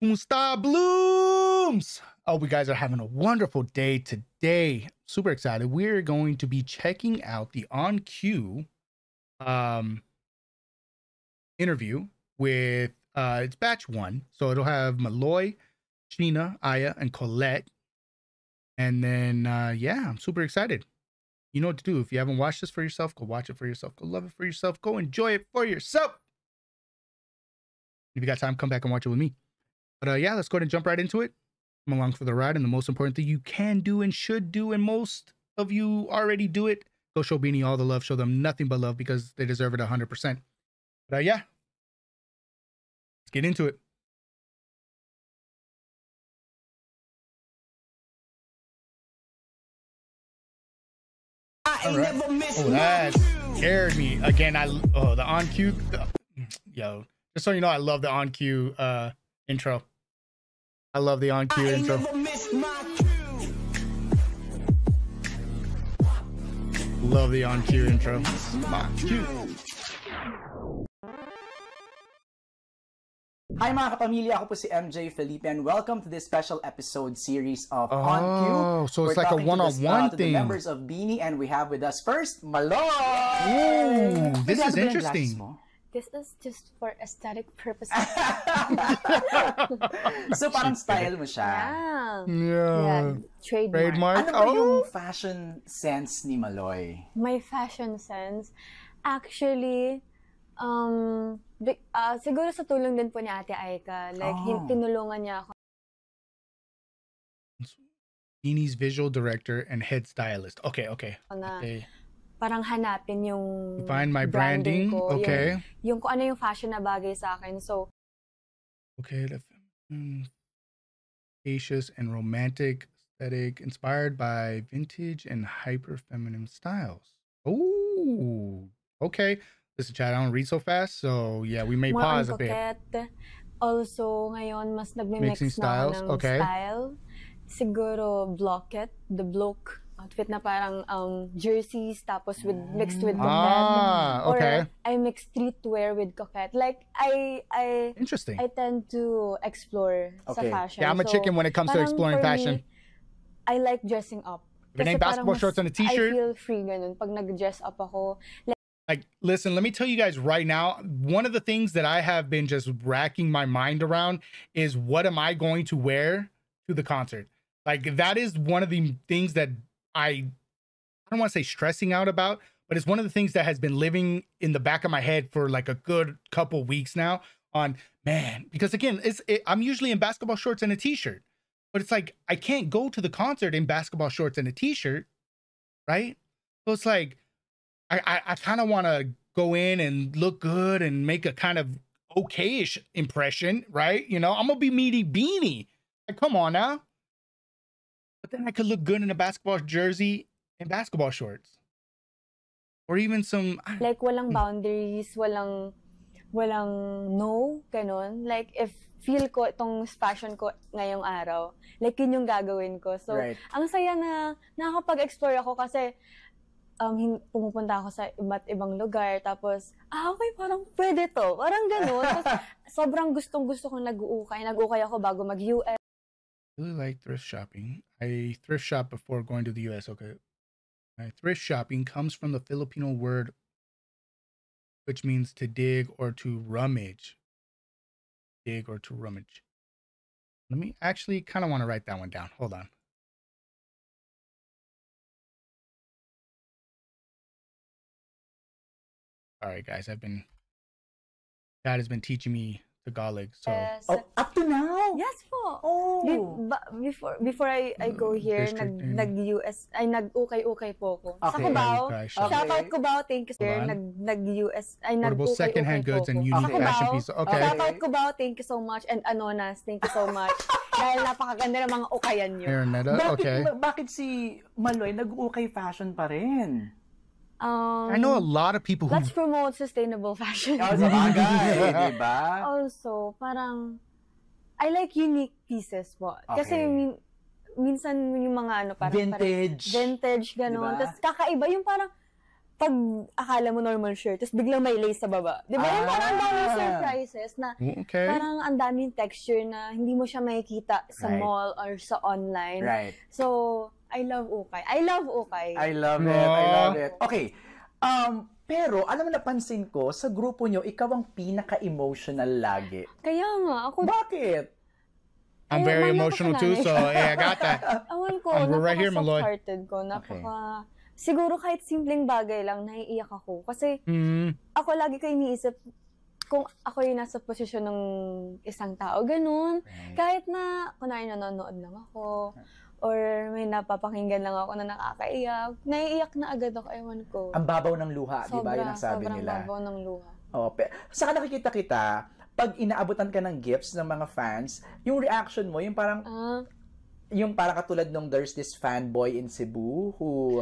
Kumusta Blooms? Oh, we guys are having a wonderful day today. Super excited. We're going to be checking out the On Cue interview with it's batch 1. So it'll have Malloy, Sheena, Aya, and Colette. And then yeah, I'm super excited. You know what to do. If you haven't watched this for yourself, go watch it for yourself. Go love it for yourself. Go enjoy it for yourself. If you got time, come back and watch it with me. But yeah, let's go ahead and jump right into it. Come along for the ride. And the most important thing you can do and should do, and most of you already do it, go show Beanie all the love. Show them nothing but love because they deserve it 100%. But yeah, let's get into it. All right. Oh, that scared me. Again, the On Cue. Yo, just so you know, I love the On Cue intro. I love the On Cue intro. Love the On Cue intro. My cue. Hi mga kapamilya, ako po si MJ Felipe and welcome to this special episode series of On Cue. Oh, so it's like a one-on-one to thing. the members of Beanie, and we have with us first, Malloy! Ooh, this is interesting. This is just for aesthetic purposes. So parang style mo siya. Yeah. Trademark. Ano ba yung fashion sense ni Malloy? My fashion sense? Actually, siguro sa tulong din po ni Ate Aika. Like, tinulungan niya ako. Beanie's visual director and head stylist. Okay. Parang hanapin yung find my branding ko, okay. Yung kung ano yung fashion na bagay sa akin. So, okay, the spacious and romantic aesthetic inspired by vintage and hyper feminine styles. Oh, okay. Listen, Chad, I don't read so fast, so yeah, we may pause a bit. Also, ngayon mas nagmi-mix na ng style. Siguro blocket, the bloke outfit na parang jerseys tapos mixed with coquette. Okay. Or I mix streetwear with coquette. Like I interesting. I tend to explore sa fashion. Yeah, I'm a chicken when it comes to exploring fashion. I like dressing up. If it ain't basketball shorts and a t-shirt, I feel free ganun pag nag-dress up ako. Like, listen, let me tell you guys right now, one of the things that I have been just racking my mind around is what am I going to wear to the concert? Like, that is one of the things that I don't want to say stressing out about, but it's one of the things that has been living in the back of my head for like a good couple weeks now on, man, because again, I'm usually in basketball shorts and a t-shirt, but it's like, I can't go to the concert in basketball shorts and a t-shirt, right? So it's like, I kind of want to go in and look good and make a kind of okay-ish impression, right? You know, I'm going to be meaty Beanie. Like, come on now. But then I could look good in a basketball jersey and basketball shorts. Or even some... Like, walang boundaries, walang no, ganon. Like, if feel ko itong fashion ko ngayong araw, like, yun yung gagawin ko. So, ang saya na nakakapag-explore ako kasi pumupunta ako sa iba't ibang lugar, tapos, okay, parang pwede to. Parang ganon. Tapos, sobrang gustong-gusto kong nag-uukay. Nag-uukay ako bago mag-US. I really like thrift shopping. I thrift shop before going to the US. Okay. Thrift shopping comes from the Filipino word which means to dig or to rummage. Dig or to rummage. Let me actually kind of want to write that one down. Hold on. All right, guys, Dad has been teaching me Tagalog, so up to now. Yes po. Before I go here, nag-US ay nag-ukay-ukay po ako. Sa Cubao. Shoutout Cubao, thank you sir. Nag-US ay nag-ukay-ukay second-hand goods and unique fashion pieces. Okay. Shoutout Cubao, thank you so much, and Anonas, thank you so much. Dahil napakaganda ng mga ukayan niyo. Okay. Bakit si Malloy nag-ukay fashion pa rin? I know a lot of people who... Let's promote sustainable fashion. Diba? Also, parang, I like unique pieces po. Kasi minsan yung mga parang... Vintage, gano'n. Diba? Tapos kakaiba yung parang, pag akala mo normal shirt, tapos biglang may lace sa baba. Di ba yung parang daming surprises na parang ang daming texture na hindi mo siya makikita sa mall or sa online. Right. So, I love ukay. I love ukay. I love it. I love it. Okay. Pero, alam mo, napansin ko, sa grupo nyo, ikaw ang pinaka-emotional lagi. Kaya nga, ako... Bakit? I'm very emotional too, so I got that. Awan ko, napaka-soft-hearted ko. Siguro kahit simpleng bagay lang, naiiyak ako. Kasi ako lagi ko iniisip kung ako yung nasa posisyon ng isang tao, ganun. Right. Kahit na, kunwari nanonood lang ako, or may napapakinggan lang ako na nakakaiyak, naiiyak na agad ako, ewan ko. Ang babaw ng luha, di ba? Yun ang sabi sobrang nila. babaw ng luha. Saka nakikita kita, pag inaabutan ka ng gifts ng mga fans, yung reaction mo, yung parang... Yung parang katulad nung there's this fanboy in Cebu who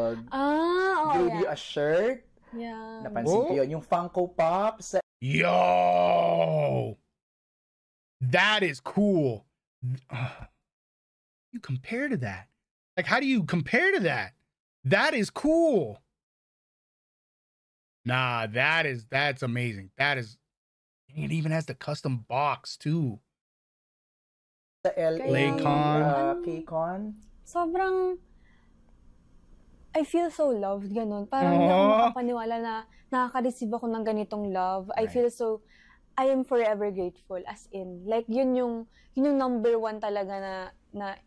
gave you a shirt. Yeah. Napansin ko yun. Yung Funko Pop. Yo! That is cool. You compare to that. Like, how do you compare to that? That is cool. Nah, that's amazing. It even has the custom box too. Sa LA K-Con. Sobrang I feel so loved, ganun. Parang hindi ako makapaniwala na nakaka-receive ako ng ganitong love. I feel so, I am forever grateful, as in. Like, yun yung number one talaga na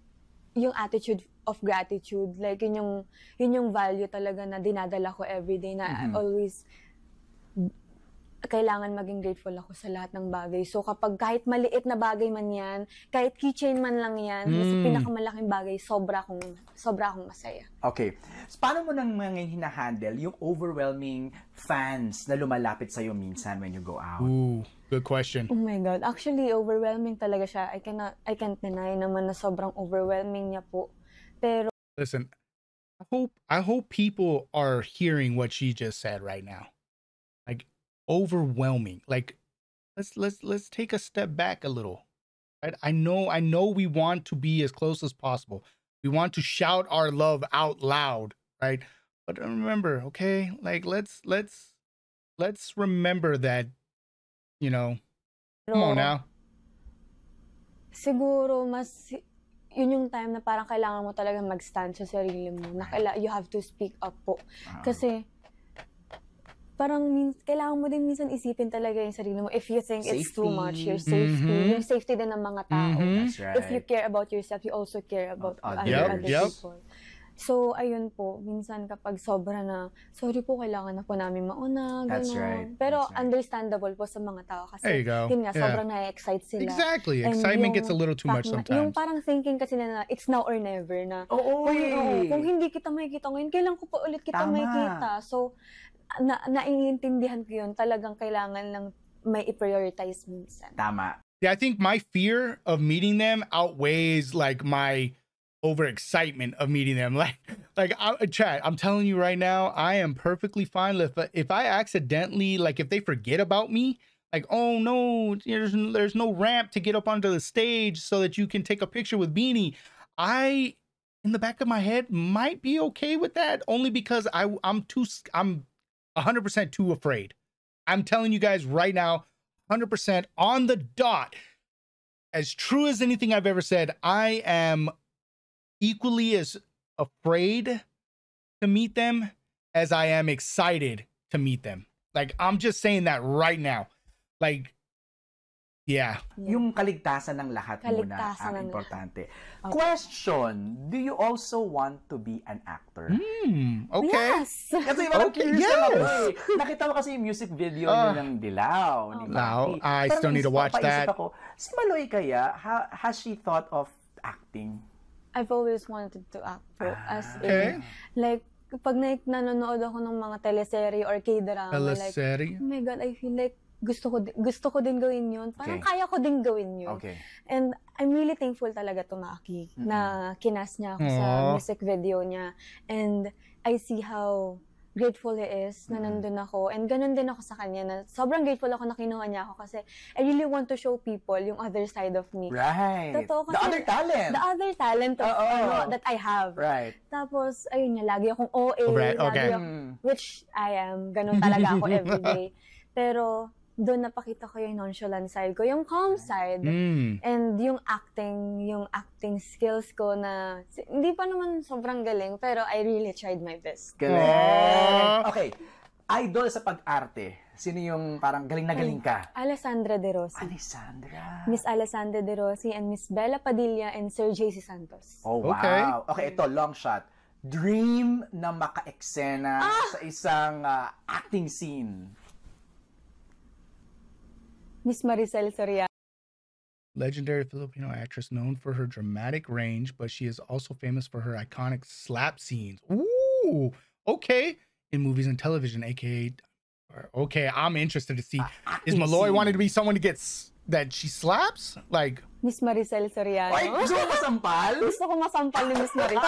yung attitude of gratitude. Like, yun yung value talaga na dinadala ko everyday, na always kailangan maging grateful ako sa lahat ng bagay. So kapag kahit maliit na bagay man yan, kahit keychain man lang yan, sa pinakamalaking bagay, sobra akong masaya. Okay. So, paano mo nang mga hinahandle yung overwhelming fans na lumalapit sa'yo minsan when you go out? Ooh, good question. Oh my God. Actually, overwhelming talaga siya. I can't deny naman na sobrang overwhelming niya po. Pero listen, I hope people are hearing what she just said right now. Like, overwhelming. Like, let's take a step back a little. Right? I know we want to be as close as possible. We want to shout our love out loud, right? But remember, okay, like let's remember that, you know. Come on now. Siguro yun yung time na parang kailangan mo talaga mag-stand sa sarili mo. You have to speak up po. Kasi parang kailangan mo din minsan isipin talaga yung sarili mo. If you think safety. It's too much, your safety. Yung safety din ng mga tao. That's right. If you care about yourself, you also care about other people. So, ayun po. Minsan kapag sobra na, sorry po, kailangan na po namin mauna. That's right. Pero understandable po sa mga tao. Kasi there you go. Yun nga, sobrang na-excite sila. Exactly. Excitement gets a little too much sometimes. Yung parang thinking kasi na it's now or never na. Kung hindi kita makikita ngayon, kailan ko pa ulit kita makikita? So, naiintindihan ko yun, talagang kailangan lang may i-prioritize minsan. Tama. Yeah, I think my fear of meeting them outweighs like my overexcitement of meeting them. Like Chad, I'm telling you right now, I am perfectly fine if I accidentally, like if they forget about me, like, oh no, there's no ramp to get up onto the stage so that you can take a picture with Beanie. I, in the back of my head, might be okay with that, only because I'm 100% too afraid. I'm telling you guys right now, 100% on the dot. As true as anything I've ever said, I am equally as afraid to meet them as I am excited to meet them. Like, I'm just saying that right now. Like, yeah. Yung kaligtasan ng lahat muna ang importante. Okay. Question, do you also want to be an actor? Okay. Yes. Kasi parang curious lang ako eh. Nakita mo kasi yung music video ng Dilaw. Wow, I still need to watch that. Ako, si Maloy kaya, has she thought of acting? I've always wanted to act po. Like, pag nanonood ako ng mga teleserye or K-drama, like, oh my God, I feel like gusto ko din gawin yun. Parang kaya ko din gawin yun. Okay. And I'm really thankful talaga to Maki na kinas niya ako sa music video niya. And I see how grateful he is na nandun ako. And ganun din ako sa kanya na sobrang grateful ako na kinuha niya ako kasi I really want to show people yung other side of me. Right. Totoo, kasi the other talent. The other talent of, that I have. Right. Tapos, ayun niya, lagi akong OA. Right, okay. Lagi ako, which I am. Ganun talaga ako everyday. Pero, doon napakita ko yung nonchalant side ko, yung calm side. And yung acting skills ko na, hindi pa naman sobrang galing, pero I really tried my best. Galing. Okay. Idol sa pag-arte. Sino yung parang galing na galing ka? Alessandra De Rossi. Alessandra. Miss Alessandra De Rossi and Miss Bella Padilla and Sir JC Santos. Oh, wow. Okay, ito, long shot. Dream na maka-eksena sa isang acting scene. Miss Maricel Soriano. Legendary Filipino actress known for her dramatic range, but she is also famous for her iconic slap scenes. Ooh, okay. In movies and television, aka... Okay, I'm interested to see. Is Malloy wanting to be someone that she slaps? Like... Miss Maricel Soriano. Ay, gusto mo masampal? Gusto ko masampal ni Miss Maricel.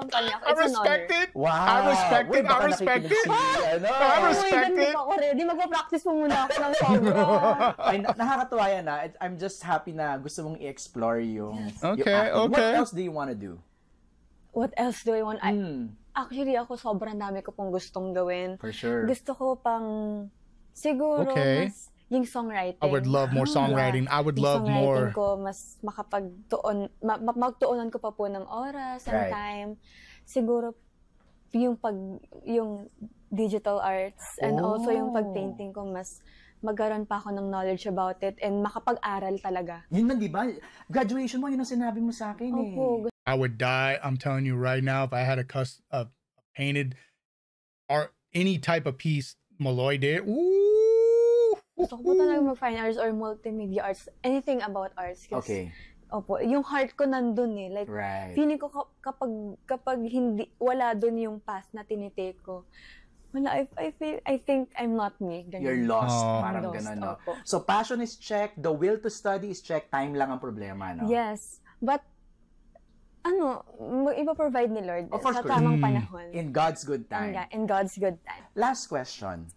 Okay. I respect it. Wow. I respect it. I respect it. I respect it. Ako ready. Magpa-practice mo muna ako ng sobra. Ay, nakakatuwa yan na. I'm just happy na gusto mong i-explore yung Okay. What else do you want to do? What else do I want? Actually, ako sobrang dami ko pong gustong gawin. For sure. Gusto ko pang siguro mas yung songwriting. I would love more songwriting. I would love more. Yung songwriting ko, mas makapagtuon, magtuunan ko pa po ng oras and time. Siguro, yung digital arts and also yung pag-painting ko, mas magkaroon pa ako ng knowledge about it and makapag-aral talaga. Yun na, di ba? Graduation mo, yun ang sinabi mo sa akin eh. Opo. I would die. I'm telling you right now, if I had a painted art, any type of piece Malloy did, Gusto ko po talaga mag-fine arts or multimedia arts. Anything about arts. Okay. Opo. Yung heart ko nandun eh. Like, feeling ko kapag hindi, wala dun yung path na tinitake ko. Wala, I think I'm not me. Ganun. You're lost. Parang lost, ganun, no? opo. So, passion is checked. The will to study is checked. Time lang ang problema, no? Yes. But, ipa-provide ni Lord sa course. tamang panahon. In God's good time. In God's good time. Last question.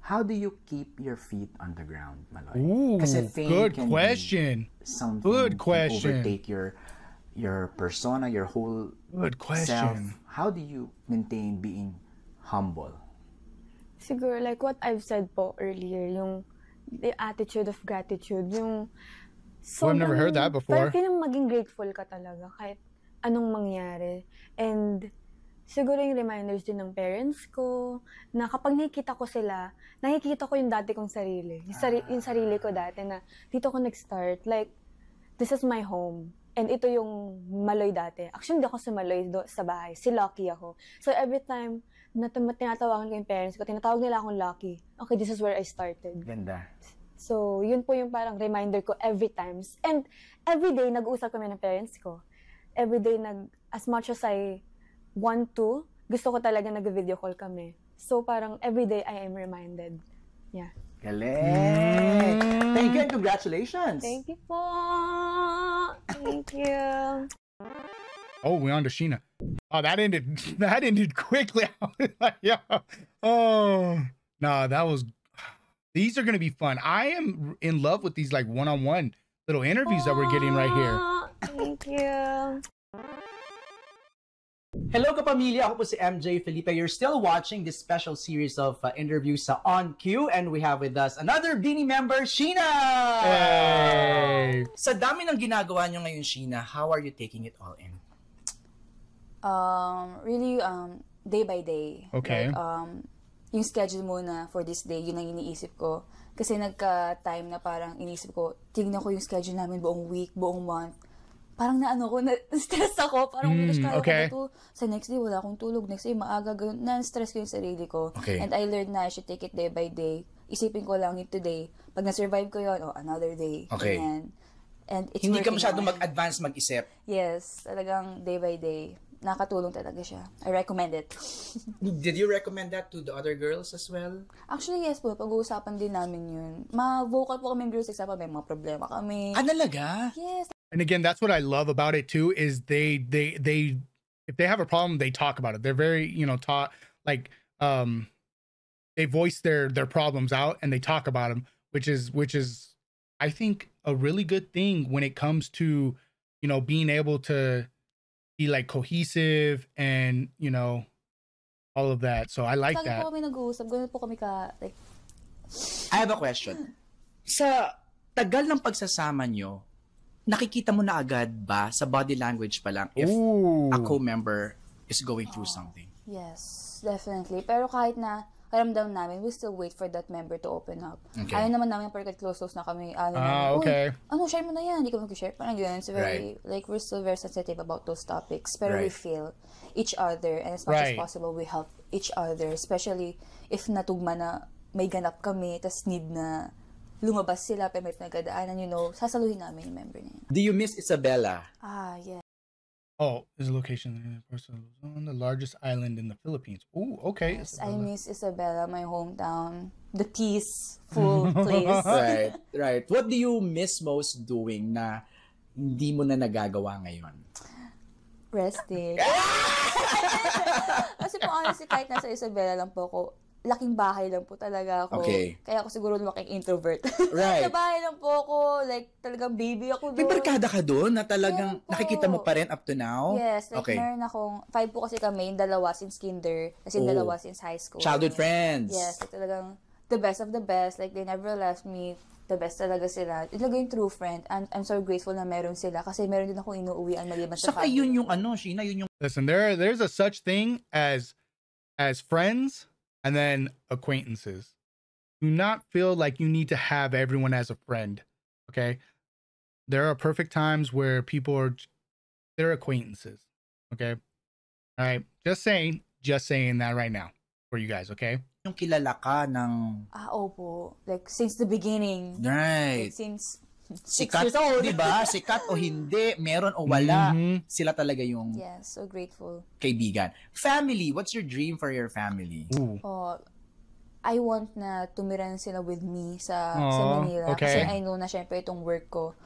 How do you keep your feet on the ground, Malloy? Ooh, Kasi fame good can question. Be something good can question. overtake your persona, your whole good question. self. How do you maintain being humble? Siguro, like what I've said po earlier, yung the attitude of gratitude, yung I've never heard that before. Parang feeling maging grateful ka talaga kahit anong mangyari. And siguro yung reminders din ng parents ko, na kapag nakikita ko sila, nakikita ko yung dati kong sarili. Yung sarili ko dati na dito ko nag-start. Like, this is my home. And ito yung Malloy dati. Actually, hindi ako si Malloy sa bahay. Si Lucky ako. So, every time na tinatawagan ko yung parents ko, tinatawag nila akong Lucky. Okay, this is where I started. Ganda. So, yun po yung parang reminder ko every time. And every day, nag-uusap kami ng parents ko. Every day, as much as I want to, gusto ko talaga nag-video call kami. So, parang every day, I am reminded. Yeah. Galing! Thank you and congratulations! Thank you po! Thank you! Oh, we're on to Sheena. Oh, that ended quickly. Yeah. Oh, no, that was... These are going to be fun. I am in love with these like one-on-one little interviews that we're getting right here. Thank you. Hello kapamilya, ako po si MJ Felipe. You're still watching this special series of interviews sa On Cue and we have with us another Beanie member, Sheena! Hey! Sa dami ng ginagawa nyo ngayon, Sheena, how are you taking it all in? Really, day by day. Okay. Like, yung schedule muna for this day, yun ang iniisip ko. Kasi nagka-time na parang iniisip ko, tingnan ko yung schedule namin buong week, buong month. Parang na-stress ako. Parang, kaya okay. ko to. Sa next day, wala akong tulog. Next day, maaga, ganun. Na-stress ko yung sarili ko. Okay. And I learned na I should take it day by day. Isipin ko lang yung today. Pag na-survive ko yun, another day. Okay. And it's Hindi ka working masyadong out. mag-advance mag-isip. Yes, talagang day by day. Nakatulong talaga siya. I recommend it. Did you recommend that to the other girls as well? Actually, yes po. Pag-uusapan din namin yun. Ma-vocal po kami girls example, may mga problema kami. Talaga? Yes. And again, that's what I love about it too, is they if they have a problem, they talk about it. They're very, taught, like, they voice their problems out and they talk about them, which is I think a really good thing when it comes to, being able to be like cohesive and, all of that. So I like that. Po kami nag-uusap, ganun po kami like... I have a question. Sa tagal ng pagsasama nyo, nakikita mo na agad ba sa body language pa lang if a co-member is going through something? Yes, definitely. Pero kahit na karamdam namin, we still wait for that member to open up. Okay. Ayaw naman namin porket close na kami. Okay. Share mo na yan. Hindi ko mag-share. Parang yun. It's very, like, we're still very sensitive about those topics. Pero we feel each other. And as much as possible, we help each other. Especially if natugma na may ganap kami, tas need na lumabas sila, pero may pinagdaanan, sasaluhin namin yung member na yun. Do you miss Isabela? Yeah. Oh, is a location on the largest island in the Philippines. Oh, okay. Yes, I miss Isabela, my hometown. The peaceful place. Right. What do you miss most doing na hindi mo na nagagawa ngayon? Resting. Kasi po honestly, kahit nasa Isabela lang po ako, laking bahay lang po talaga ako. Okay. Kaya ako siguro lumaking introvert. Right. Sa bahay lang po ako, like talagang baby ako doon. May barkada ka doon na talagang nakikita mo pa rin up to now? Yes, like meron akong, 5 po kasi kami, yung dalawa since kinder, kasi dalawa since high school. Childhood friends. Yes, like talagang the best of the best, like they never left me. The best talaga sila. It's like yung true friend. And I'm so grateful na meron sila kasi meron din akong inuuwian maliban sa family. Saka yun yung Sheena, yun yung... Listen, there's a such thing as friends and then acquaintances. Do not feel like you need to have everyone as a friend, okay? There are perfect times where they're acquaintances, okay? All right, just saying that right now for you guys, okay? Yung kilala ka ng... opo. Like, since the beginning. Right. Like, since 6 sikat, years old. Diba? Sikat o hindi, meron o wala, sila talaga yung... Yes, so grateful. Kaibigan. Family, what's your dream for your family? I want na tumira sila with me sa Manila. Okay. Kasi I know na syempre itong work ko.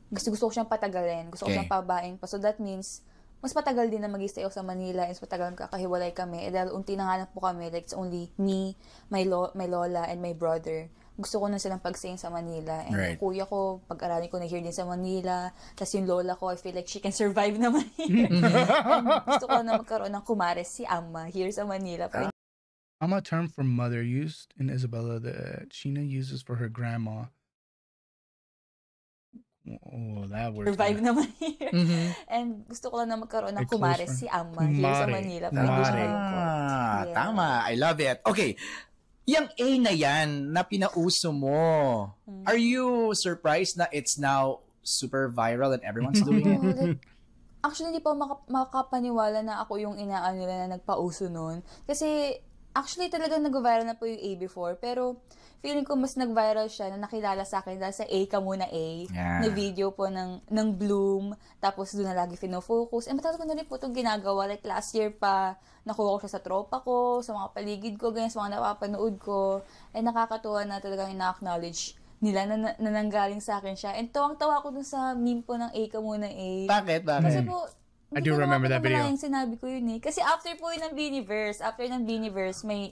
Gusto ko siyang patagalin. Gusto ko siyang pabain pa. So that means, mas patagal din na mag-stay ako sa Manila and mas patagal kakahiwalay kami. Dahil unti na nga po kami, like it's only me, my lola, and my brother. Gusto ko na silang pag-stay sa Manila. And kuya ko, pag-aralin ko na here din sa Manila. Tapos yung lola ko, I feel like she can survive naman here. And gusto ko na magkaroon ng kumares si Amma here sa Manila. Amma term for mother used in Isabela that Sheena uses for her grandma. Oh, that word. Survive naman here. And gusto ko lang na magkaroon ng kumares si Amma here sa Manila. Tama. I love it. Okay. Yung A na yan, na pinauso mo, are you surprised na it's now super viral and everyone's doing it? Actually, hindi pa makapaniwala na ako yung inaano nila na nagpauso nun. Kasi, actually, talagang nag-viral na po yung A before. Pero, feeling ko mas nag-viral siya na nakilala sa akin dahil sa A ka muna A. Na video po ng Bloom. Tapos, doon na lagi fino-focus. Matagal ko na rin po itong ginagawa. Like, last year pa, nakuha ko siya sa tropa ko, sa mga paligid ko, ganyan, sa mga napapanood ko. And nakakatuwa na talagang ina-acknowledge nila na nanggaling sa akin siya. And tawang-tawa ko dun sa meme po ng A ka muna A. Bakit? Kasi po, I do remember that video. Sinabi ko yun eh. Kasi after po yun ng Beaniverse, may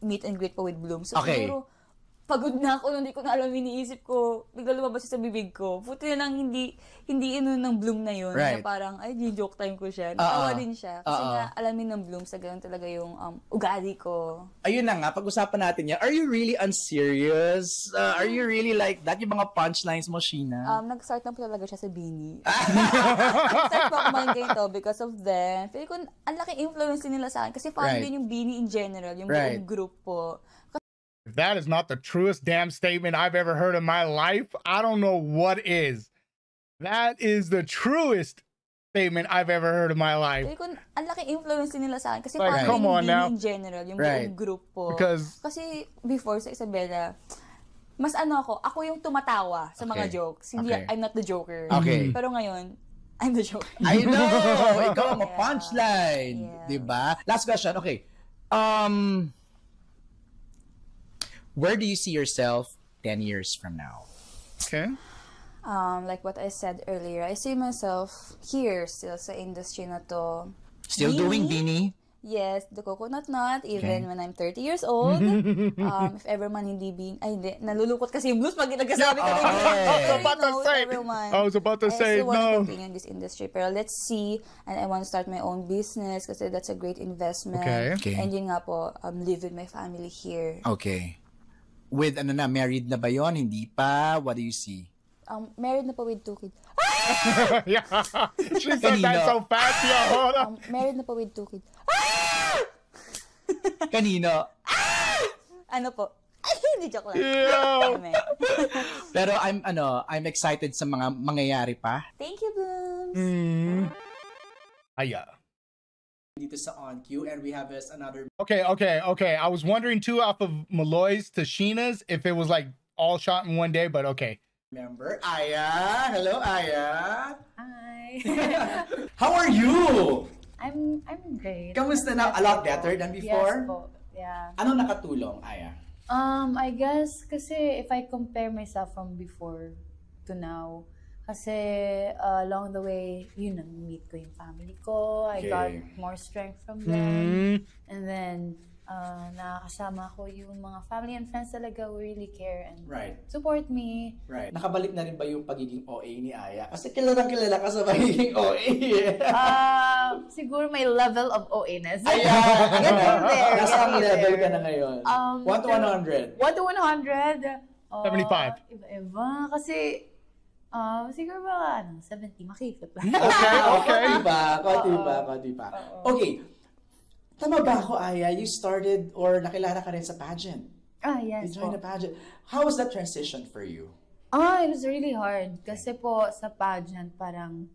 meet and greet po with Bloom. So siguro, pagod na ako, hindi ko na alam, iniisip ko, bigla lumabas sa bibig ko. Puti na lang hindi ng Bloom na yun. Na parang, ay, joke time ko siya. Natawa din siya. Kasi nga, alamin ng Bloom sa ganun talaga yung ugali ko. Ayun na nga, pag-usapan natin yan. Are you really unserious? Are you really like that? Yung mga punchlines mo, Sheena? Nag-start na po talaga siya sa Beanie. Nag-start po ako mga ganito because of them. Feel ko, ang laking influence nila sa akin. Kasi fan din yung Beanie in general, yung buong group po. If that is not the truest damn statement I've ever heard in my life, I don't know what is. That is the truest statement I've ever heard in my life. Ang laking influence nila sa akin. Kasi like, parang yung in general, yung buong group po. Because... Kasi before sa Isabela, mas ako yung tumatawa sa mga jokes. Hindi, I'm not the joker. Pero ngayon, I'm the joker. I know! Ikaw ang punchline. Diba? Last question. Okay. Where do you see yourself 10 years from now? Okay. Like what I said earlier, I see myself here still sa industry na to. Still doing Beanie? Yes, the coconut nut, even when I'm 30 years old. If ever man hindi hindi. Nalulukot kasi yung blues pag nagkasabi ko. I was about to say, no. I still want to no. continue in this industry. Pero let's see. And I want to start my own business kasi that's a great investment. Okay. And yun nga po, live with my family here. Okay. With, married na ba yun? Hindi pa? What do you see? Married na po with 2 kids. Yeah. She said that so fast. Yeah, hold on. Married na po with 2 kids. Kanino? Ano po? Hindi, joke lang. Yeah. Pero I'm excited sa mga mangyayari pa. Thank you, Blooms. Aya. Dito sa On Cue, and we have another. Okay. I was wondering too, off of Malloy's to Sheena's, if it was like all shot in one day, but okay. Member, Aya. Hello, Aya. Hi. How are you? I'm great. Kamusta na? A lot better than before? Yes po. Yeah. Ano nakatulong, Aya? I guess kasi if I compare myself from before to now, kasi along the way, meet ko yung family ko. I got more strength from them. And then, nakakasama ko yung mga family and friends talaga who really care and support me. Right. Nakabalik na rin ba yung pagiging OA ni Aya? Kasi kilalang kilala ka sa pagiging OA. Siguro may level of OA-ness. Nasa level ka na ngayon? 1 to 100? 1 to 100? 75. Iba-iba. Kasi, siguro ba, 70, makikot lang. Okay. Konti pa. Okay. Tama ba ako, Aya? You started or nakilala ka rin sa pageant? Yes. You joined a pageant. How was that transition for you? It was really hard. Kasi po, sa pageant, parang,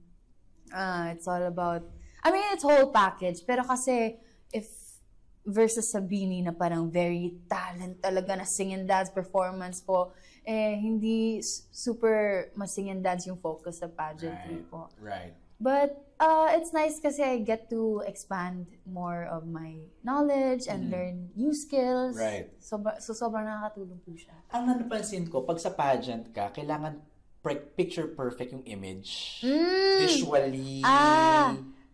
it's all about, it's whole package. Pero kasi, if versus sa Beanie na parang very talent talaga na sing and dance performance po, hindi super masing and dance yung focus sa pageantry po. Right. But it's nice kasi I get to expand more of my knowledge and learn new skills. Right. So sobrang nakakatulong po siya. Ang napansin ko, pag sa pageant ka, kailangan picture perfect yung image. Visually.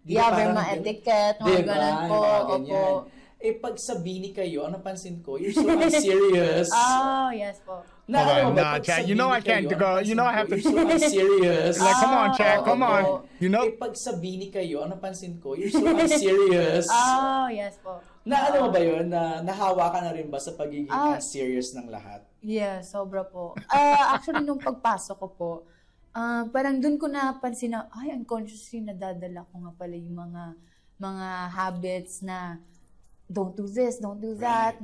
Very mga etiquette, mga ganun po. Opo. Pag sa Beanie kayo, ang napansin ko, you're so unserious. Yes po. Nah, Chad, you know I can't go. You know I have to. You're so unserious. Like, come on, Chad, come on. You know? Pag sa Beanie kayo, ang napansin ko, you're so unserious. Yes po. Ano mo ba yun? Nahawa ka na rin ba sa pagiging unserious ng lahat? Yeah, sobra po. Actually, nung pagpasok ko po, parang dun ko napansin na, unconsciously nadadala ko nga pala yung mga habits na don't do this, don't do that,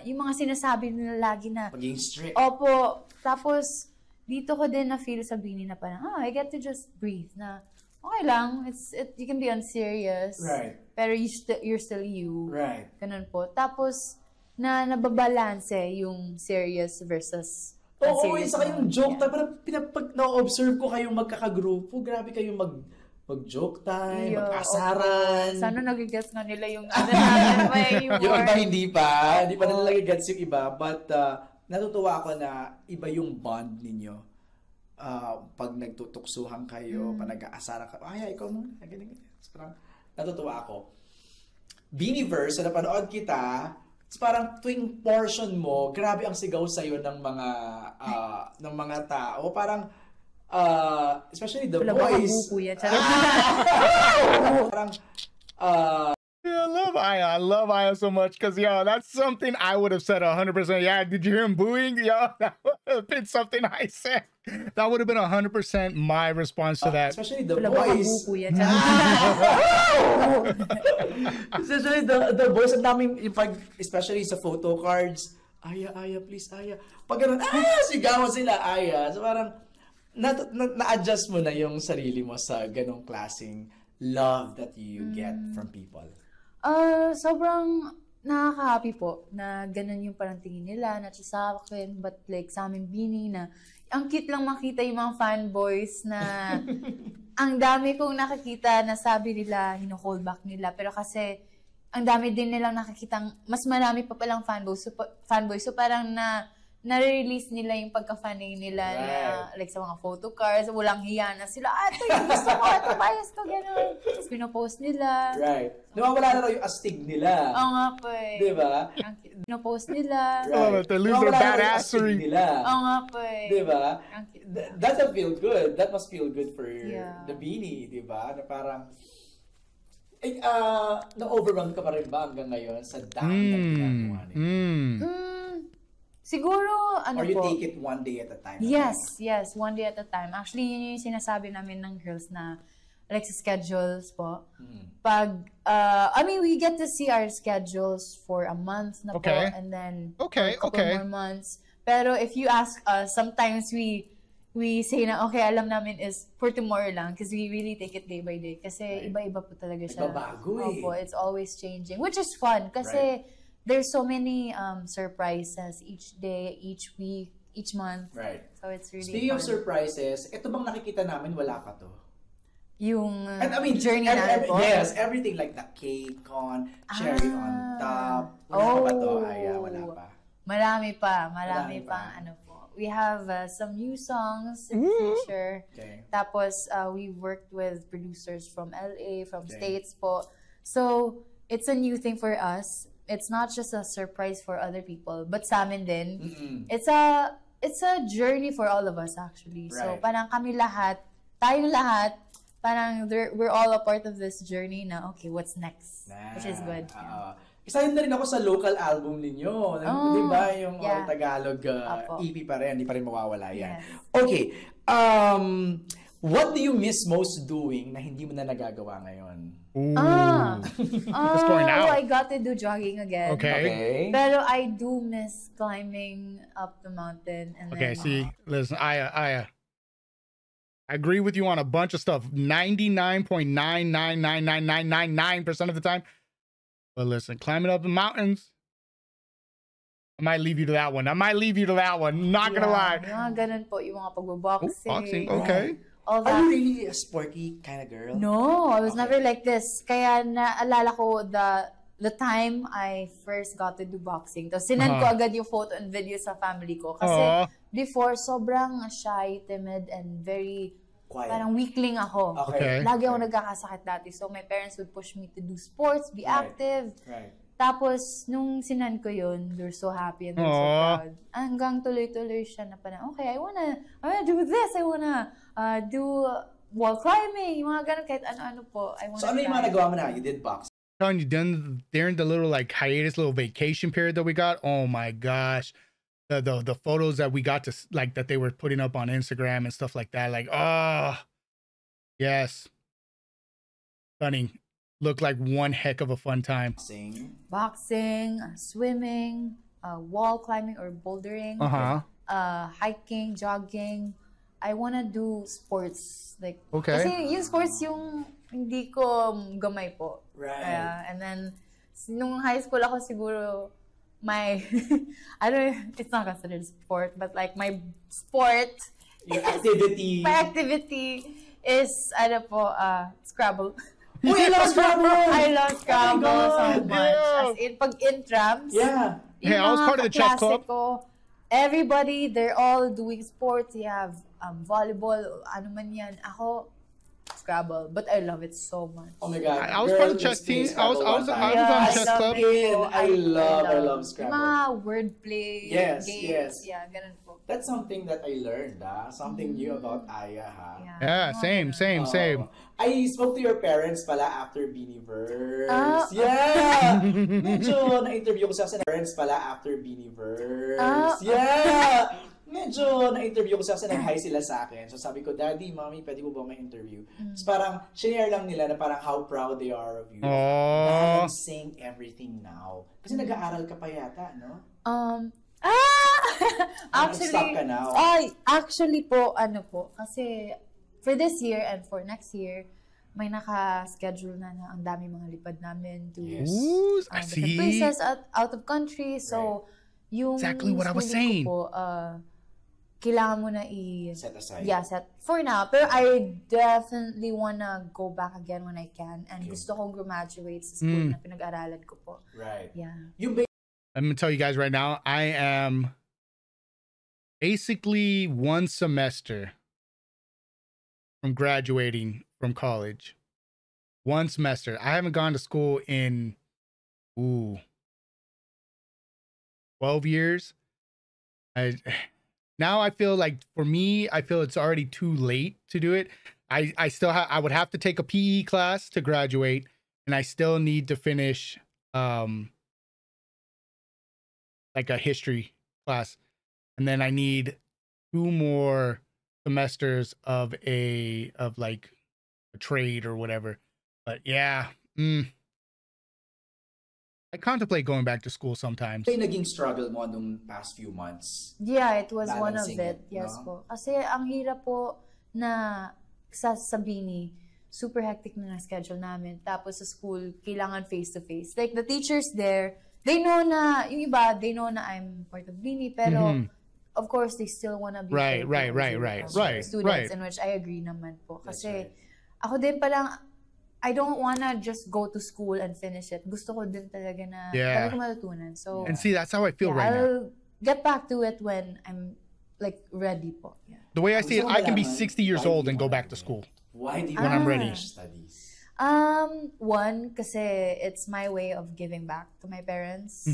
yung mga sinasabi nila lagi na, pagiging strict. Opo. Tapos, dito ko din na-feel sa Beanie na parang, I get to just breathe na, okay lang, you can be unserious. Right. Pero you're still you. Right. Ganun po. Tapos, nababalanse yung serious versus Oo, unserious. isa kayong joke time. Parang pag na-observe ko kayong magkakagrupo, grabe kayong mag-joke time, mag-asaran. Sana nagigets nga nila yung natin. Yung iba hindi pa nila nagigets yung iba. But natutuwa ako na iba yung bond ninyo. Pag nagtutuksuhan kayo, pag nag-aasaran ka, ikaw mo, ganyan. Parang natutuwa ako. Beanieverse, sa napanood kita, parang tuwing portion mo, grabe ang sigaw sa'yo ng mga tao. Parang, especially the voice. Parang, I love Aya so much because, that's something I would have said 100%. Yeah, did you hear him booing? That would have been something I said. That would have been 100% my response to that. Especially the voice. Especially the voice. Ang daming, especially sa photo cards, Aya, please, Aya. Pag ganun, sigawan sila, Aya. So parang, na-adjust mo na yung sarili mo sa ganong klaseng love that you get from people. Sobrang nakaka-happy po na ganun yung parang tingin nila, not just sa akin, but like sa aming Beanie na ang cute lang makita yung mga fanboys na ang dami kong nakikita na sabi nila, hold back nila. Pero kasi ang dami din nilang nakikitang, mas marami pa palang fanboys. So parang nare-release nila yung pagka-funny nila na, like sa mga photo cards, walang hiya na sila, ito yung gusto ko, ito bias ko, gano'n. Tapos pinopost nila. Right. Nawawala na raw yung astig nila. Oo nga po eh. Diba? Pinopost nila. Right. They lose their badassery. Oo nga po eh. Diba? That must feel good. That must feel good for the Beanie, diba? Na parang, na-overwhelmed ka pa rin ba hanggang ngayon sa dami ng ginagawa niya? Siguro, ano Or you po? take it one day at a time? Yes, one day at a time. Actually, yun yung sinasabi namin ng girls na, like sa schedules po. Pag, I mean, we get to see our schedules for a month na po, and then a couple more months. Pero if you ask us, sometimes we say na, okay, alam namin is for tomorrow lang because we really take it day by day. Kasi iba-iba po talaga siya. Bago eh. Opo, it's always changing. Which is fun kasi there's so many surprises each day, each week, each month. Right. So it's really Speaking fun. of surprises, ito bang nakikita namin wala pa to? Yung And I mean, journey na po. Yes, everything like the cake on, cherry on top. Wala pa ba to? Wala pa. Marami pa ano po. We have some new songs in the future. Okay. Tapos we worked with producers from LA, from States po. So it's a new thing for us. It's not just a surprise for other people, but sa amin din. It's a journey for all of us actually. So parang kami lahat, tayong lahat, parang we're all a part of this journey na okay, what's next? Which is good. Isa yun na rin ako sa local album ninyo. Di ba? Yung All Tagalog EP pa rin. Hindi pa rin mawawala yan. Yes. Okay. What do you miss most doing na hindi mo na nagagawa ngayon? Story now. I got to do jogging again. Okay. Pero I do miss climbing up the mountain. And Okay, then, see, listen, Aya. I agree with you on a bunch of stuff. 99.9999999% of the time. But listen, climbing up the mountains, I might leave you to that one. Not gonna lie. Yung mga ganun po, yung mga pagbaboxing. Boxing, okay. All Are that. you really a sporty kind of girl? No, I was never like this. Kaya naalala ko the time I first got to do boxing. Tapos sinend ko agad yung photo and video sa family ko. Kasi before, sobrang shy, timid, and very Quiet. parang weakling ako. Okay. Lagi ako nagkakasakit dati. So my parents would push me to do sports, be active. Right. Tapos, nung sinend ko yun, they're so happy and they're so proud. Hanggang tuloy-tuloy siya na parang, okay, I wanna do this. I wanna do wall climbing. Yung mga ganun, kahit ano-ano po. So ano yung mga nagawa mo na? You did boxing? Telling you, during the little like hiatus, little vacation period that we got, oh my gosh. The photos that we got to like that they were putting up on Instagram and stuff like that, like, oh yes, stunning. Looked like one heck of a fun time. Boxing, swimming, wall climbing or bouldering, hiking, jogging. I wanna do sports, like, kasi yung sports yung hindi ko gamay po. Right. And then nung high school ako siguro my it's not considered sport, but like my sport Your activity. my activity is Scrabble. Oh, I love Scrabble! I love Scrabble so much. Yeah. As in, pag intrams, Yeah. Hey, I was part of the chess club. Everybody, they're all doing sports. You have volleyball, ano man yan. Ako, Scrabble, but I love it so much. Oh my God. I was part of the chess team. I was on the chess club. I love Scrabble. Mga wordplay Yes, games. yes. Yeah, ganun po. That's something that I learned, Something new about Aya, Yeah, same. I spoke to your parents pala after Beanieverse. Yeah! Medyo na-interview ko siya sa parents pala after Beanieverse. Yeah! Medyo na-interview ko siya kasi nag-hi sila sa akin. So sabi ko, Daddy, Mommy, pwede mo ba ma-interview? So parang, share lang nila na parang how proud they are of you. Oh. I'm saying everything now. Kasi nag-aaral ka pa yata, no? Actually, Stop ka now. Actually po, kasi for this year and for next year, may naka-schedule na ang dami mga lipad namin to Ooh, I different see. places out of country. So, yung Exactly what I was saying. ko po, kailangan mo na Set aside. Yeah, set for now. Pero I definitely wanna go back again when I can. And gusto kong graduate sa school na pinag-aralan ko po. Right. Yeah. Yung I'm gonna tell you guys right now, I am basically 1 semester from graduating from college. 1 semester. I haven't gone to school in 12 years. Now I feel like for me, I feel it's already too late to do it. I would have to take a PE class to graduate, and I still need to finish like a history class. And then I need 2 more semesters of like a trade or whatever. But yeah, I contemplate going back to school sometimes. Yung naging struggle mo nung past few months? Yeah, it was one of it. Yes no? po. Kasi ang hirap po na sa Bini, super hectic na schedule namin. Tapos sa school, kailangan face-to-face. Like, the teachers there, they know na, yung iba, they know na I'm part of Bini, pero of course, they still wanna be right. students, in which I agree naman po. Kasi ako din palang, I don't wanna just go to school and finish it. Gusto ko din talaga na talaga matutunan. So, and see, that's how I feel right I'll now. get back to it when I'm like ready po. Yeah. The way I see it, I can be 60 years old and go back to school. Why do you when I'm ready? Finish studies? One, kasi it's my way of giving back to my parents.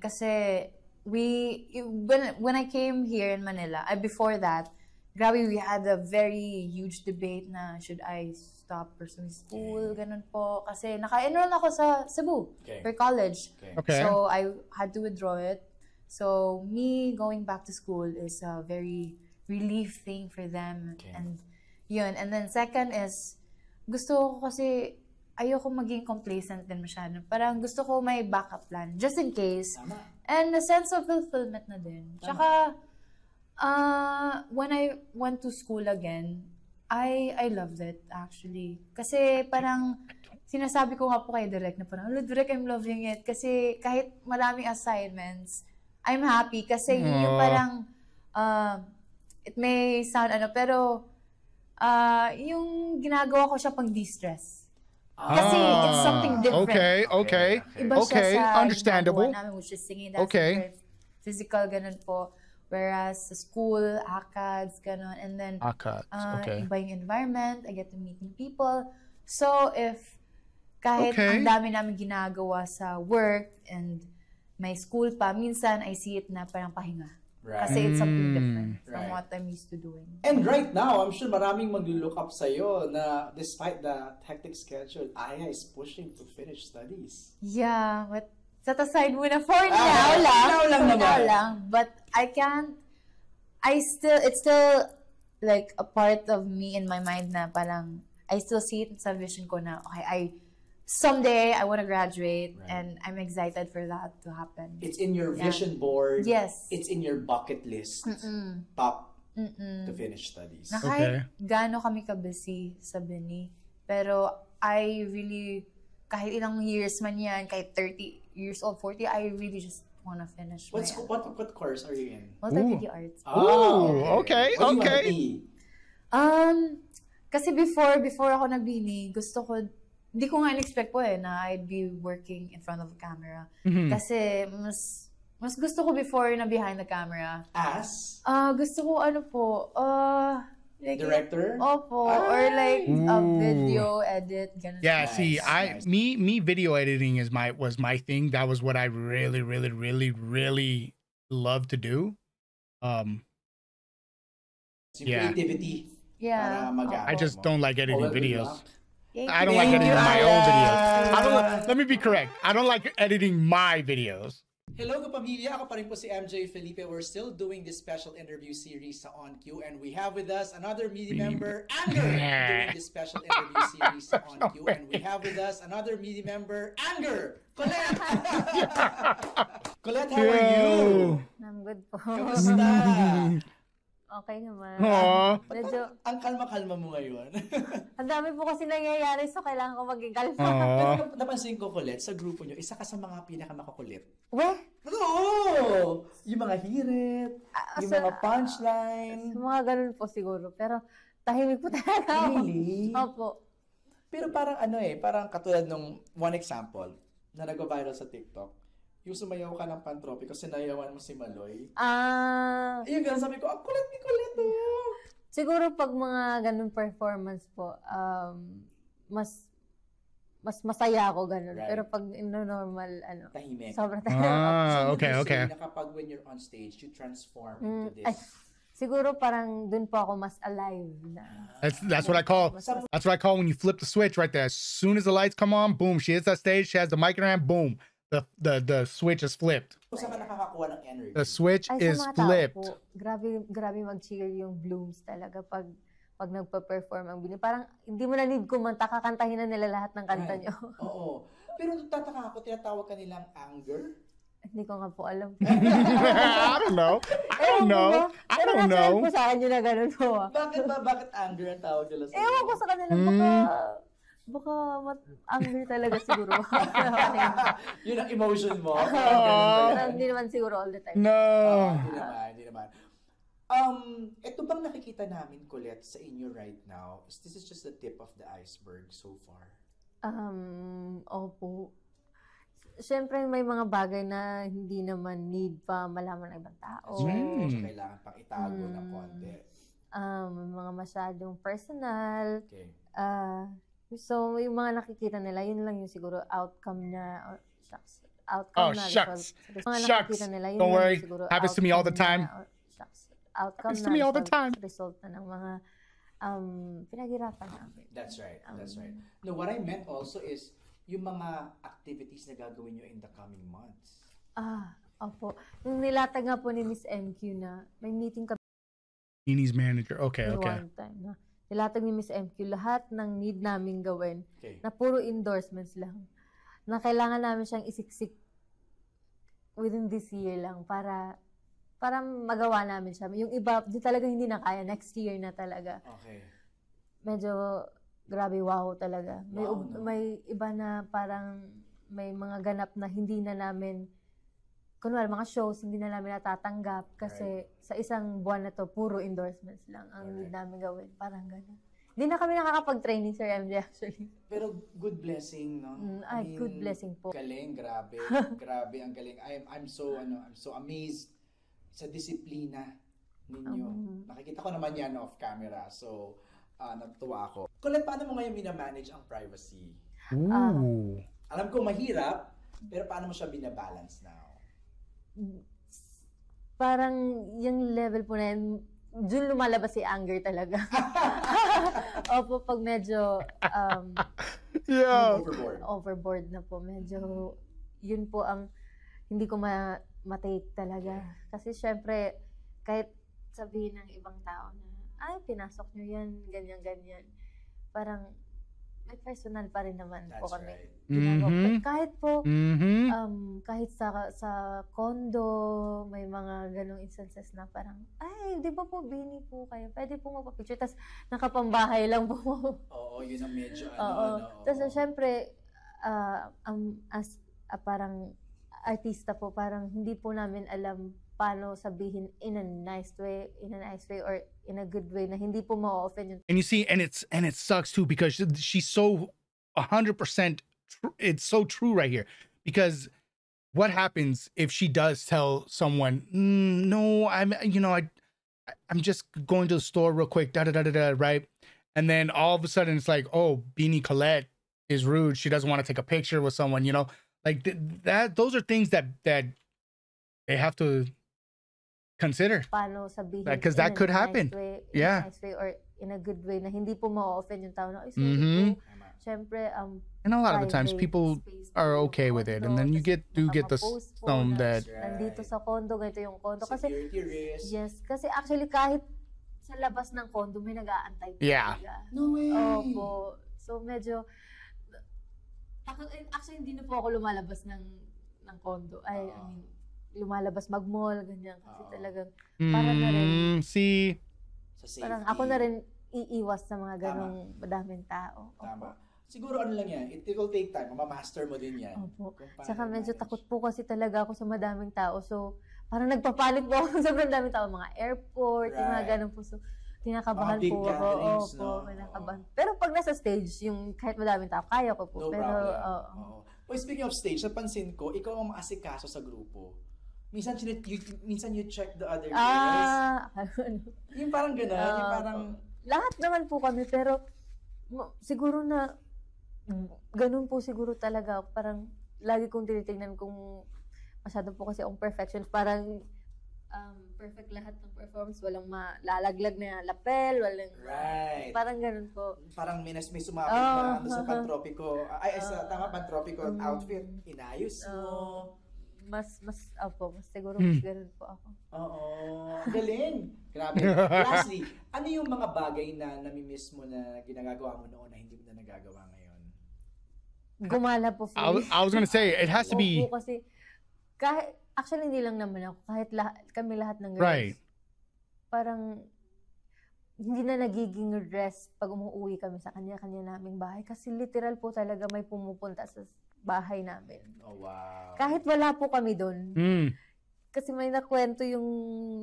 Kasi when I came here in Manila, before that, grabe, we had a very huge debate na should I stop pursuing school, ganun po. Kasi naka-enroll ako sa Cebu for college. Okay. So I had to withdraw it. So me going back to school is a very relief thing for them. And yun. And then second is, gusto ko kasi ayoko maging complacent din masyado. Parang gusto ko may backup plan, just in case. And a sense of fulfillment na din. Tsaka, when I went to school again, I loved it, actually. Kasi parang, sinasabi ko nga po kay Direk na parang, Direk, I'm loving it. Kasi kahit maraming assignments, I'm happy. Kasi yun yung parang, it may sound pero, yung ginagawa ko siya pang de-stress. Kasi it's something different. Okay. Iba siya sa understandable. Namin, which is singing, that's different. Physical, ganun po. Whereas sa school, ACADS, ganun. And then, iba yung environment, I get to meet new people. So, if kahit ang dami namin ginagawa sa work and may school pa, minsan I see it na parang pahinga. Right. Kasi it's something different from what I'm used to doing. And right now, I'm sure maraming mag-look up sa'yo na despite the hectic schedule, Aya is pushing to finish studies. Yeah, but set aside muna for now lang. But it's still like a part of me in my mind na parang, I still see it sa vision ko na, okay, someday I want to graduate and I'm excited for that to happen. It's in your vision board. Yes. It's in your bucket list. Top to finish studies. Na kahit gaano kami ka-busy sa Bini, pero I really, kahit ilang years man yan, kahit 30 years old, 40, I really just want to finish what course are you in? Multimedia arts. Okay. What do you want to be? Kasi before ako nagbini, gusto ko, hindi ko nga in-expect po na I'd be working in front of a camera. Kasi mas gusto ko before na behind the camera. As? Gusto ko like, director? Opo. Or like a video edit. Ganun. Yeah, see, me video editing was my thing. That was what I really, really, really, really love to do. Creativity. Yeah. I just don't like editing videos. I don't like editing my own videos. Let me be correct. I don't like editing my videos. Hello kapamilya, ako pa rin po si MJ Felipe. We're still doing this special interview series sa On Q, and we have with us another media member, Anger, doing this special interview series sa On Q, and we have with us another media member, Anger, Colette. Colette, how are you? I'm good po. Kamusta? Okay naman. Medyo, ang kalma-kalma mo ngayon. Ang dami po kasi nangyayari, so kailangan ko maging kalma. Pero napansin ko, Colette, sa grupo nyo, isa ka sa mga pinakamakakulit. Weh? Oo! Yung mga hirit, yung mga punchline. Mga ganun po siguro, pero tahimik po talaga ako. Really? Opo. Pero parang parang katulad nung one example na nag-viral sa TikTok, Yung sumayaw ka ng Pantropiko, sinayawan mo si Maloy. Yung ganun, sabi ko, ang kulit ni Colette, oh. Siguro pag mga ganun performance po, mas masaya ako ganun. Right. Pero pag normal, Tahimik. sobrang tahimik. Okay. Na kapag when you're on stage, you transform into this. Siguro parang dun po ako mas alive na. That's what I call when you flip the switch right there. As soon as the lights come on, boom, she hits that stage, she has the mic in her hand, boom. The switch is flipped. Saan ka nakakakuha ng energy? The switch is sa mga flipped. tao po, grabe mag-cheer yung Blooms talaga pag nagpa-perform ang Bini. Parang hindi mo na need kumanta, kakantahin na nila lahat ng kanta nyo. Oo. Pero nagtataka ako, tinatawag ka nilang anger? Hindi ko nga po alam. I don't know. I don't know. Pero nasa po sa akin yun na ganun po. Bakit anger ang tawag nila sa'yo? Ewan ko sa kanila, baka angry talaga siguro. Yun ang emotion mo? Hindi naman siguro all the time. No. Hindi naman. Ito bang nakikita namin, Colette, sa inyo right now? This is just the tip of the iceberg so far. Opo. Siyempre may mga bagay na hindi naman need pa malaman ng ibang tao. So, kailangan pang itago ng konti. Mga masyadong personal. Okay. So, yung mga nakikita nila, yun lang yung siguro outcome na, shucks. Don't worry. Happens to me all the time. Happens to me all the time. Result na ng mga pinaghirapan namin. That's right. No, what I meant also is yung mga activities na gagawin nyo in the coming months. Opo. Yung nilatag nga po ni Miss MQ na may meeting kami. Beanie's manager. Okay. One time na. Nilatag ni Miss MQ lahat ng need namin gawin na puro endorsements lang. Na kailangan namin siyang isiksik within this year lang para magawa namin siya. Yung iba, di talaga hindi na kaya. Next year na talaga. Okay. Medyo grabe, wow talaga. May iba na parang may mga ganap na hindi na namin, kunwari mga shows, hindi na namin natatanggap kasi sa isang buwan na to, puro endorsements lang ang need namin gawin. Parang gano'n. Hindi na kami nakakapag-training, Sir MJ, actually. Pero good blessing, no? I mean, good blessing po. Galing, grabe. Grabe ang galing. I'm so amazed sa disiplina ninyo. Nakikita ko naman yan off camera. So, natutuwa ako. Colette, paano mo ngayon minamanage ang privacy? Alam ko mahirap, pero paano mo siya binabalance now? Parang yung level po na yun, dun lumalabas si anger talaga. Opo, pag medyo overboard na po. Medyo yun po ang hindi ko matake talaga. Kasi syempre, kahit sabihin ng ibang tao na, ay, pinasok nyo yan, ganyan-ganyan. Parang, may personal pa rin naman po kami. Right. Kahit po, kahit sa condo, may mga ganong instances na parang, ay, di ba po, Bini po kayo? Pwede po magpa-picture. Tapos, nakapambahay lang po. Oo, yun ang medyo Tapos, syempre, parang artista po, parang hindi po namin alam paano sabihin in a nice way or in a good way na hindi po ma-offend yung. And you see, and it sucks too because she's so 100%. It's so true right here because what happens if she does tell someone, no, I'm just going to the store real quick, right? And then all of a sudden it's like, oh, Beanie Colette is rude. She doesn't want to take a picture with someone, like that. Those are things that they have to consider. Paano sabihin because that could happen. In a nice way or in a good way na hindi po ma-offend yung tao na, ay, sorry po. Siyempre, and a lot of the times people are okay with it, and then you get some that nandito sa condo, ganito yung condo. Kasi, security risk. yes, kasi actually kahit sa labas ng condo may nag-aantay po. Yeah. No way. Opo. So medyo, actually hindi na po ako lumalabas ng condo. I mean, lumalabas mag-mall, ganyan. Kasi talagang, parang na rin, parang ako na rin iiwas sa mga ganong madaming tao. Tama. Siguro ano lang yan, it will take time, mamaster mo din yan. Opo. Saka medyo takot po kasi talaga ako sa madaming tao. So, parang nagpapanik po ako sa sobrang daming tao. Mga airport, yung mga ganon po. So, kinakabahan po ako. Opo, kinakabahan. Pero pag nasa stage, yung kahit madaming tao, kaya ko po. No pero, problem. Oh, speaking of stage, napansin ko, ikaw ang maasikaso sa grupo. Minsan you check the other girls. Yung parang gano'n, yung parang... Lahat naman po kami, pero siguro na ganun po siguro talaga. Parang lagi kong tinitingnan kung masyado po kasi akong perfection. Parang perfect lahat ng performance. Walang malalaglag na lapel, walang... Right. Parang ganun po. Parang may sumapit na sa pantropiko. Pantropiko outfit. Inayos mo. Mas siguro mas ganun po ako. Oo. Galing. Grabe. Lastly, ano yung mga bagay na namimiss mo na ginagawa mo noon na hindi mo na nagagawa ngayon? Gumala po. I was gonna say, it has to be... Kasi, actually, hindi lang naman ako. Kahit kami lahat ng girls. Right. Parang, hindi na nagiging rest pag umuwi kami sa kanya-kanya naming bahay. Kasi literal po talaga may pumupunta sa bahay namin. Oh, wow. Kahit wala po kami doon. Kasi may nakwento yung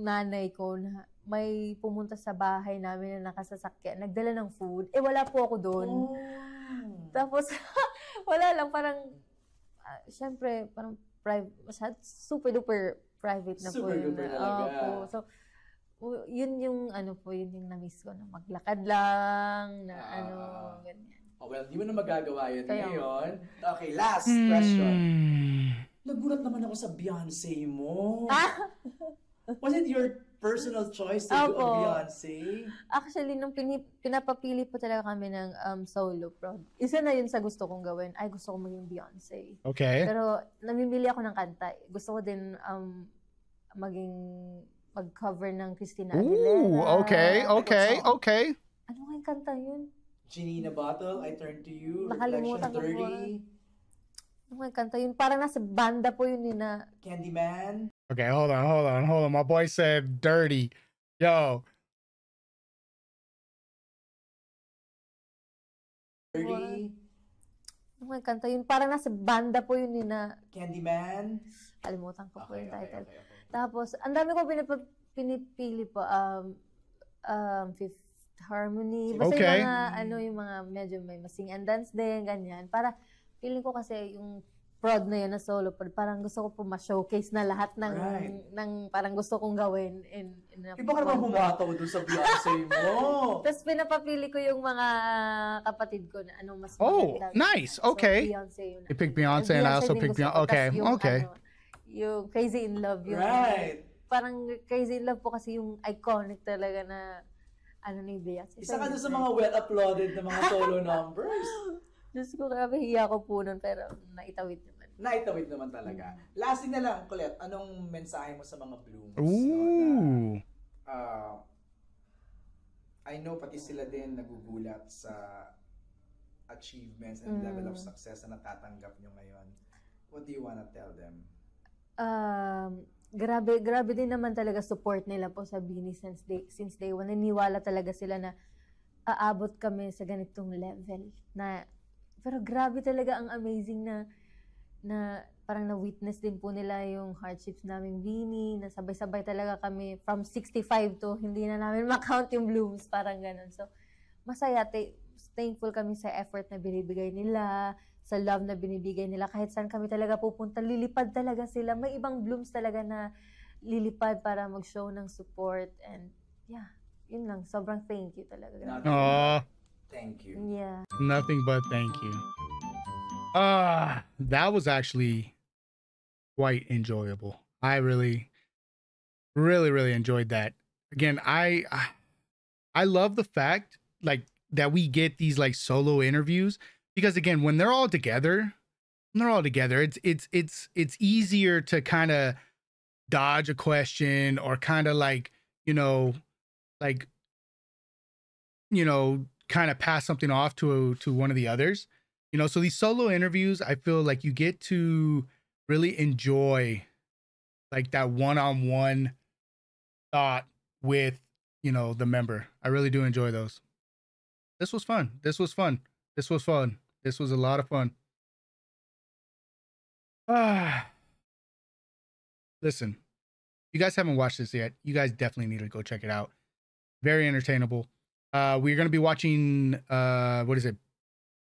nanay ko na may pumunta sa bahay namin na nakasasakyan. Nagdala ng food. Wala po ako doon. Tapos, wala lang. Parang, syempre, parang super duper private na super po. Super duper talaga. So, yun yung yun yung na-miss ko na maglakad lang, na ganyan. Oh, well, di mo na magagawa yun ngayon. Okay, last question. Nagulat naman ako sa Beyonce mo. Was it your personal choice to do a Beyonce? Actually, nung pinapapili po talaga kami ng solo prod, isa na yun sa gusto kong gawin. Ay, gusto kong maging Beyonce. Okay. Pero namimili ako ng kanta. Gusto ko din mag-cover ng Christina Aguilera. Ooh, okay. Ano kayong kanta yun? Ginina Bottle, I Turn to You, Nakalimutan Reflection 30. Ano kayong kanta yun? Parang nasa banda po yun na... Candyman. Okay, hold on. My boy said dirty. Yo. 30. Ano kayong kanta yun? Parang nasa banda po yun na... Candyman. Kalimutan ko po yung title. Okay. Tapos, ang dami ko pinipili po. Fifth Harmony. Basta Okay. yung mga medyo may sing and dance din, ganyan. Para, feeling ko kasi yung prod na yun na solo prod, parang gusto ko po ma-showcase na lahat ng parang gusto kong gawin. Iba ka naman humataw doon sa Beyonce mo. Tapos pinapapili ko yung mga kapatid ko na mas Oh, maganda. nice. So, Okay. Beyonce yun. You pick Beyonce and I also din pick gusto Beyonce. ko. Okay, Tas yung, okay. Yung Crazy in Love. Yung, Right. Parang Crazy in Love po kasi yung iconic talaga na ni Beyonce. Isa ka doon sa mga well-uploaded na mga solo numbers. Diyos ko, grabe, hiya ko po nun, pero naitawid naman. Naitawid naman talaga. Lastly na lang, Colette, anong mensahe mo sa mga Blooms? Ooh. I know pati sila din nagugulat sa achievements and level of success na natatanggap nyo ngayon. What do you wanna tell them? Grabe din naman talaga support nila po sa Bini since day one. Naniwala talaga sila na aabot kami sa ganitong level. Pero grabe talaga ang amazing na parang na-witness din po nila yung hardships namin Bini, na sabay-sabay talaga kami from 65 to hindi na namin makount yung blooms, parang ganun. So, masaya, thankful kami sa effort na binibigay nila, sa love na binibigay nila. Kahit saan kami talaga pupunta, lilipad talaga sila. May ibang blooms talaga na lilipad para mag-show ng support. And yeah, yun lang. Sobrang thank you talaga. Thank you. Yeah. Nothing but thank you. That was actually quite enjoyable. I really, really, really enjoyed that. Again, I love the fact like that we get these like solo interviews. Because again, when they're all together, it's easier to kind of dodge a question or kind of kind of pass something off to one of the others. So these solo interviews, I feel like you get to really enjoy like that one-on-one thought with, the member. I really do enjoy those. This was fun. This was a lot of fun. Listen, if you guys haven't watched this yet, you guys definitely need to go check it out. Very entertainable. We're going to be watching,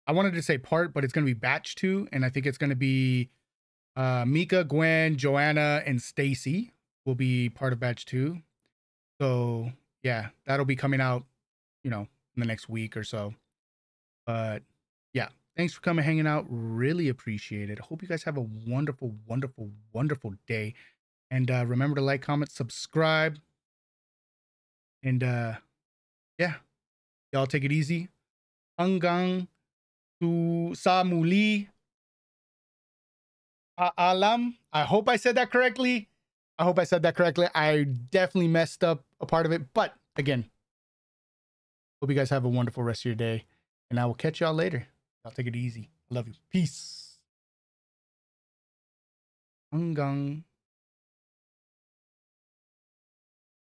I wanted to say part, but it's going to be batch 2. And I think it's going to be Mika, Gwen, Joanna, and Stacy will be part of batch 2. So yeah, that'll be coming out, you know, in the next week or so. But yeah, thanks for coming, hanging out. Really appreciate it. Hope you guys have a wonderful, wonderful, wonderful day. And remember to like, comment, subscribe. And yeah, y'all take it easy. Hanggang sa muli. Paalam. I hope I said that correctly. I definitely messed up a part of it. But again, hope you guys have a wonderful rest of your day. And I will catch y'all later. Y'all take it easy. I love you. Peace. Hanggang